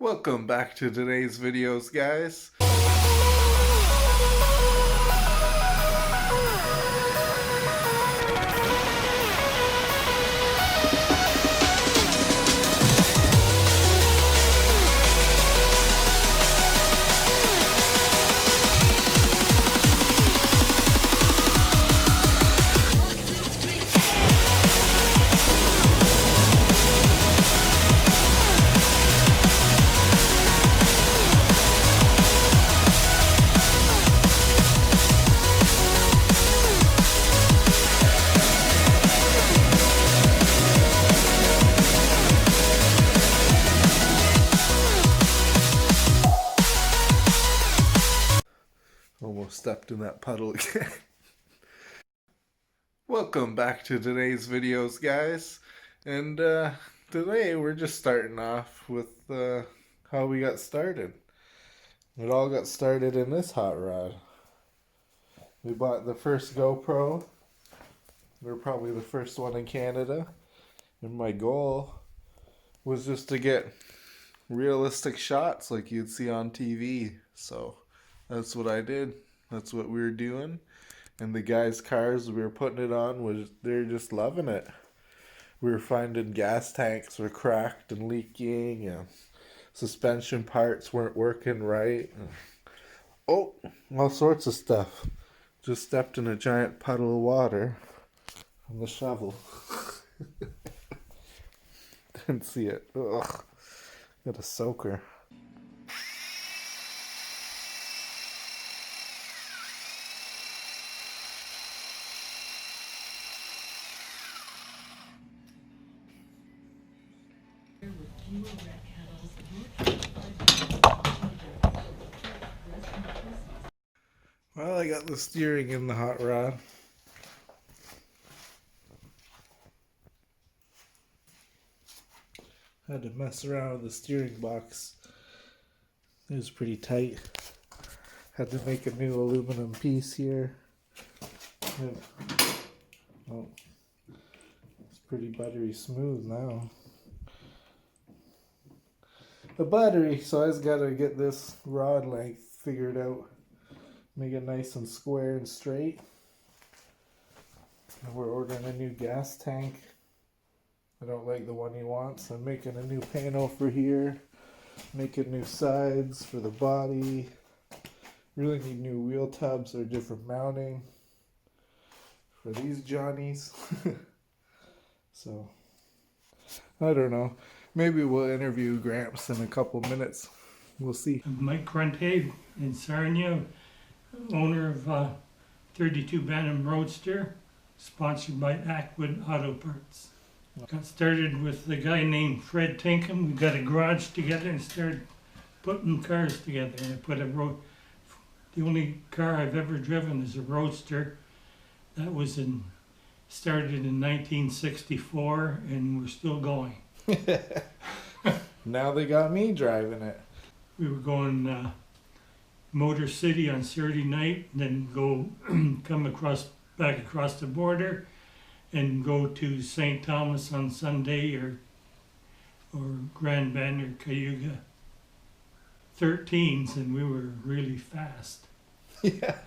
Welcome back to today's videos, guys. Almost stepped in that puddle again. Welcome back to today's videos, guys. And today we're just starting off with how we got started. It all got started in this hot rod. We bought the first GoPro. We're probably the first one in Canada. And my goal was just to get realistic shots like you'd see on TV. So that's what I did. That's what we were doing. And the guys' cars we were putting it on, they're just loving it. We were finding gas tanks were cracked and leaking, and suspension parts weren't working right. Oh, all sorts of stuff. Just stepped in a giant puddle of water from the shovel. Didn't see it. Ugh. Got a soaker. Well, I got the steering in the hot rod. Had to mess around with the steering box. It was pretty tight. Had to make a new aluminum piece here. Oh, it's pretty buttery smooth now. The battery, so I just gotta get this rod length figured out. Make it nice and square and straight. And we're ordering a new gas tank. I don't like the one he wants. I'm making a new panel for here. Making new sides for the body. Really need new wheel tubs or different mounting for these Johnnies. So, I don't know. Maybe we'll interview Gramps in a couple minutes. We'll see. I'm Mike Grunthave in Sarnia, owner of 32 Bantam Roadster, sponsored by Ackwood Auto Parts. Got started with a guy named Fred Tinkham. We got a garage together and started putting cars together. And I put the only car I've ever driven is a Roadster. That was started in 1964, and we're still going. Now they got me driving it. We were going Motor City on Saturday night, then go come back across the border, and go to St. Thomas on Sunday or Grand Bend or Cayuga. 13s, and we were really fast. Yeah.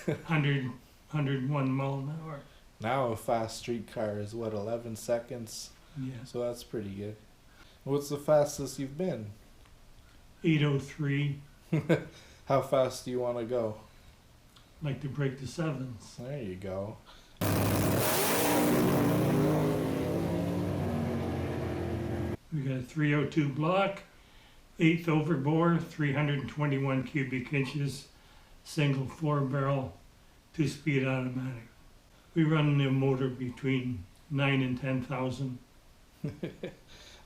101 mile an hour. Now a fast street car is what, 11 seconds? Yeah. So that's pretty good. What's the fastest you've been? 803. How fast do you want to go? Like to break the sevens. There you go. We got a 302 block, 8th overbore, 321 cubic inches, single 4-barrel, 2-speed automatic. We run the motor between 9 and 10,000.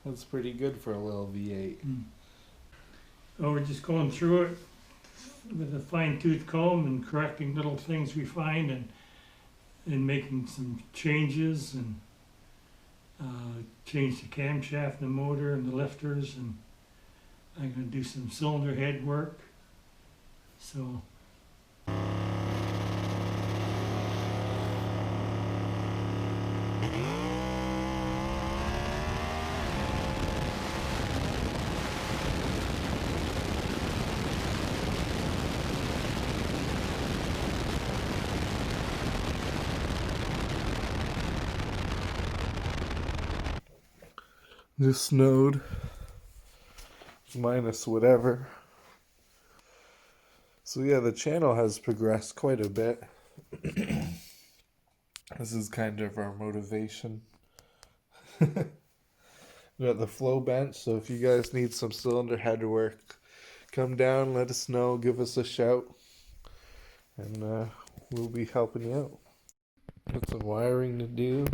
That's pretty good for a little V8. So we're just going through it with a fine-tooth comb and correcting little things we find and making some changes and change the camshaft, the motor, and the lifters, and I'm going to do some cylinder head work. So. Just snowed. Minus whatever. So yeah, the channel has progressed quite a bit. This is kind of our motivation. We got the flow bench, so if you guys need some cylinder head work, come down, let us know, give us a shout, and we'll be helping you out. Got some wiring to do.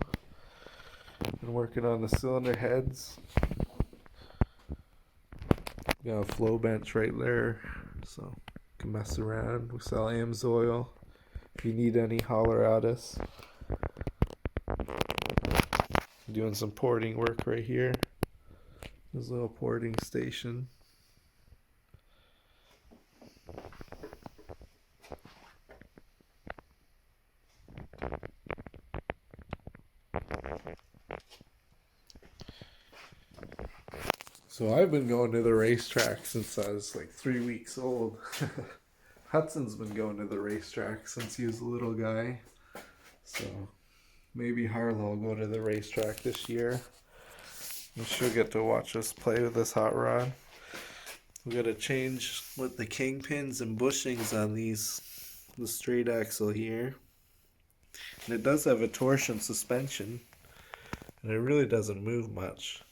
Been working on the cylinder heads. Got a flow bench right there, so you can mess around. We sell AMSoil. If you need any, holler at us. Doing some porting work right here. This little porting station. So I've been going to the racetrack since I was like 3 weeks old. Hudson's been going to the racetrack since he was a little guy. So maybe Harlow will go to the racetrack this year. And she'll get to watch us play with this hot rod. We gotta change with the kingpins and bushings on these, the straight axle here. And it does have a torsion suspension, and it really doesn't move much.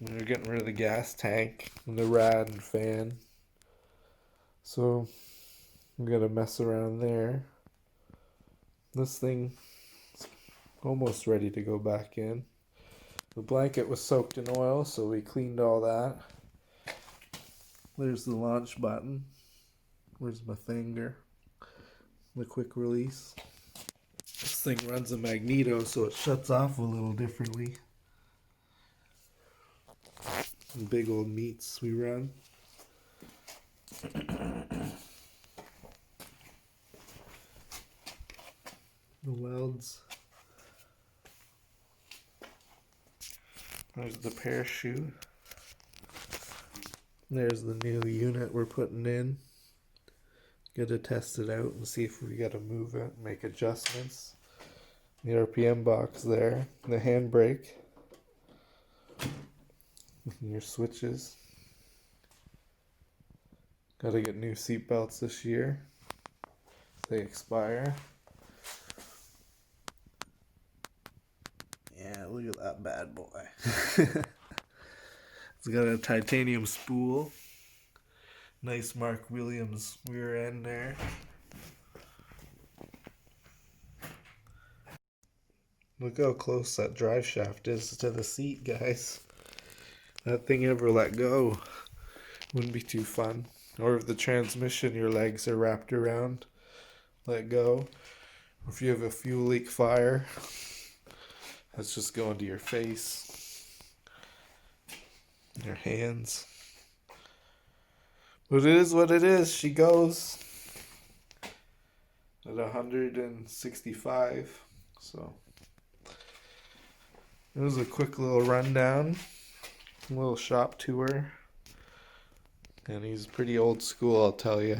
We're getting rid of the gas tank and the rad and fan. So we gotta mess around there. This thing is almost ready to go back in. The blanket was soaked in oil, so we cleaned all that. There's the launch button. Where's my finger? The quick release. This thing runs a magneto, so it shuts off a little differently. And big old meats we run. The welds. There's the parachute. There's the new unit we're putting in. Gotta test it out and see if we gotta move it, make adjustments. The RPM box there, the handbrake, your switches. Gotta get new seat belts this year. They expire. Yeah, look at that bad boy. It's got a titanium spool. Nice Mark Williams rear end there. Look how close that drive shaft is to the seat, guys. That thing ever let go, wouldn't be too fun. Or if the transmission, your legs are wrapped around, let go. Or if you have a fuel leak fire, that's just going to your face, your hands. But it is what it is. She goes at 165. So it was a quick little rundown, a little shop tour. And he's pretty old school, I'll tell you.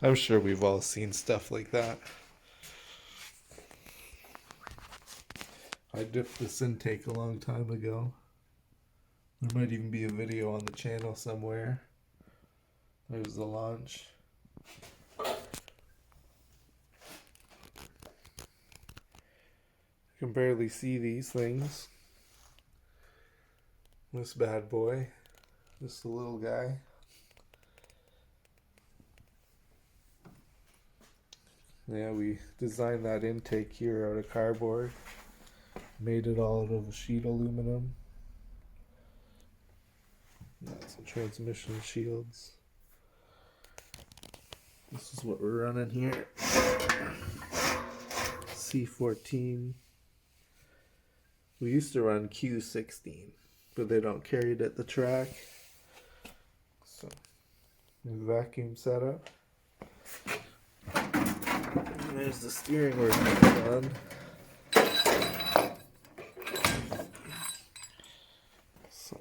I'm sure we've all seen stuff like that. I dipped this intake a long time ago. There might even be a video on the channel somewhere. There's the launch. You can barely see these things. This bad boy. Just a little guy. Yeah, we designed that intake here out of cardboard. Made it all out of sheet aluminum. Got some transmission shields. This is what we're running here. C14. We used to run Q16, but they don't carry it at the track. So, new vacuum setup. And there's the steering we're on. So,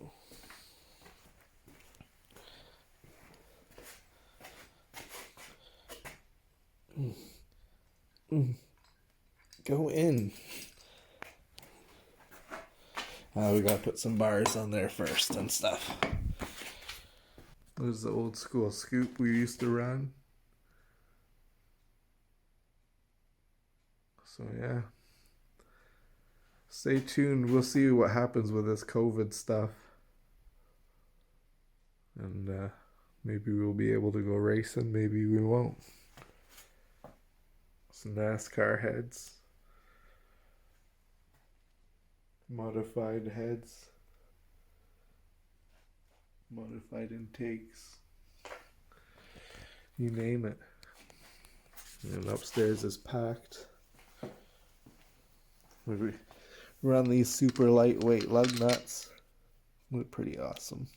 go in. We gotta put some bars on there first and stuff. There's the old school scoop we used to run. So yeah. Stay tuned. We'll see what happens with this COVID stuff. And maybe we'll be able to go racing, maybe we won't. Some NASCAR heads. Modified heads. Modified intakes. You name it. And upstairs is packed. We run these super lightweight lug nuts. Look pretty awesome.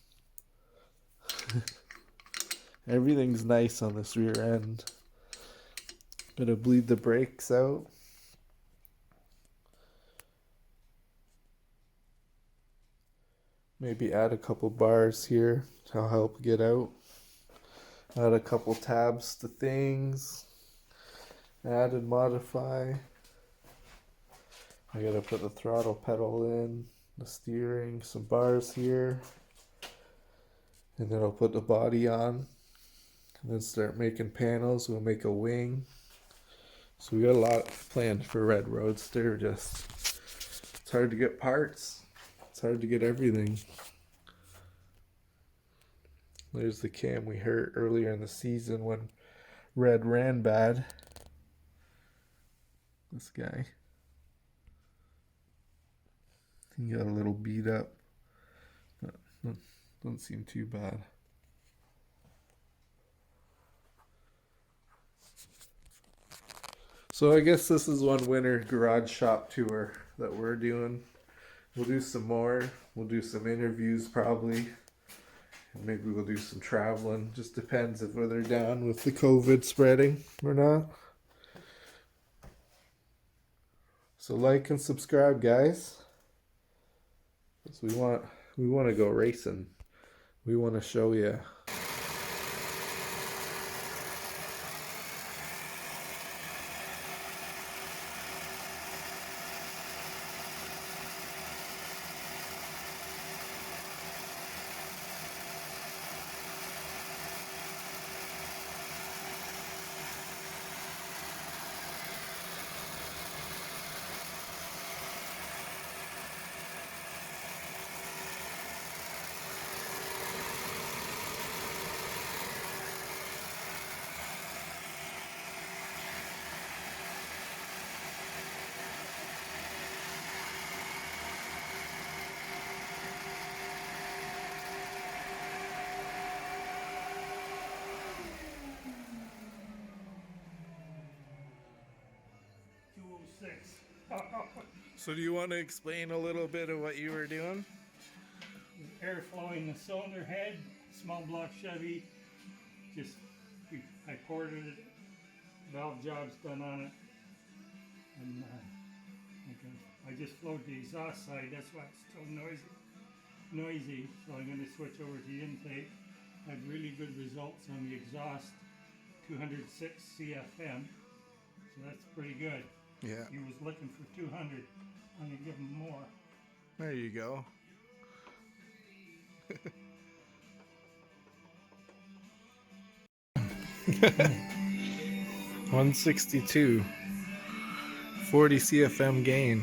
Everything's nice on this rear end. Gonna bleed the brakes out. Maybe add a couple bars here to help get out. Add a couple tabs to things. Add and modify. I gotta put the throttle pedal in, the steering, some bars here. And then I'll put the body on. And then start making panels. We'll make a wing. So we got a lot planned for Red Roadster. Just, it's hard to get parts. It's hard to get everything. There's the cam we hurt earlier in the season when Red ran bad. This guy. He got a little beat up. But don't seem too bad. So I guess this is one winter garage shop tour that we're doing. We'll do some more. We'll do some interviews probably. And maybe we'll do some traveling. Just depends if they're down with the COVID spreading or not. So like and subscribe, guys. Because we want to go racing. We want to show you. So do you want to explain a little bit of what you were doing? Air flowing the cylinder head, small block Chevy. I ported it, valve jobs done on it, and I just flowed the exhaust side. That's why it's so noisy. So I'm going to switch over to the intake. Had really good results on the exhaust, 206 CFM. So that's pretty good. Yeah. He was looking for 200. I'm going to give him more. There you go. 162. 40 CFM gain.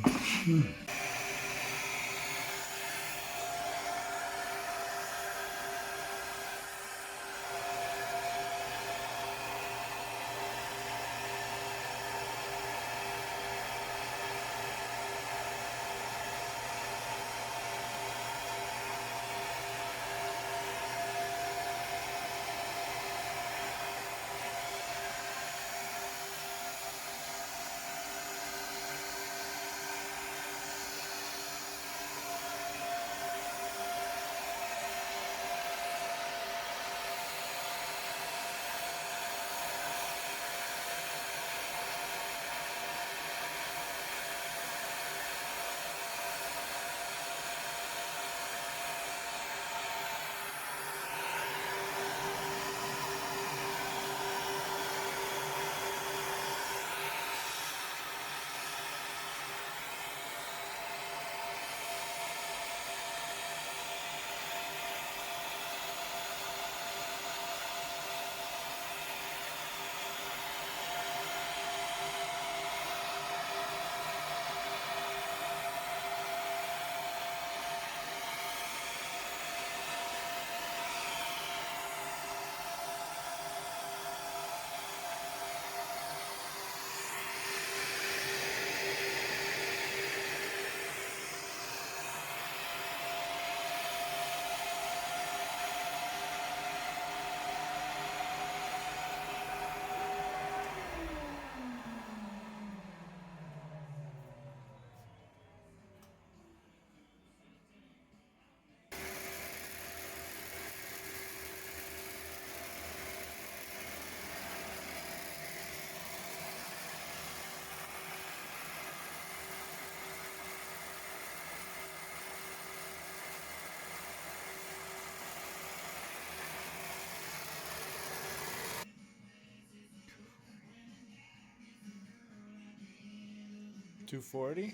240?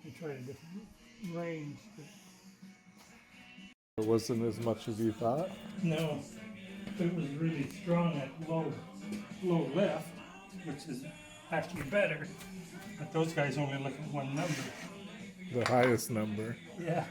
I tried a different range, but It wasn't as much as you thought? no, it was really strong at low lift, which is actually better. But those guys only look at one number. The highest number. Yeah.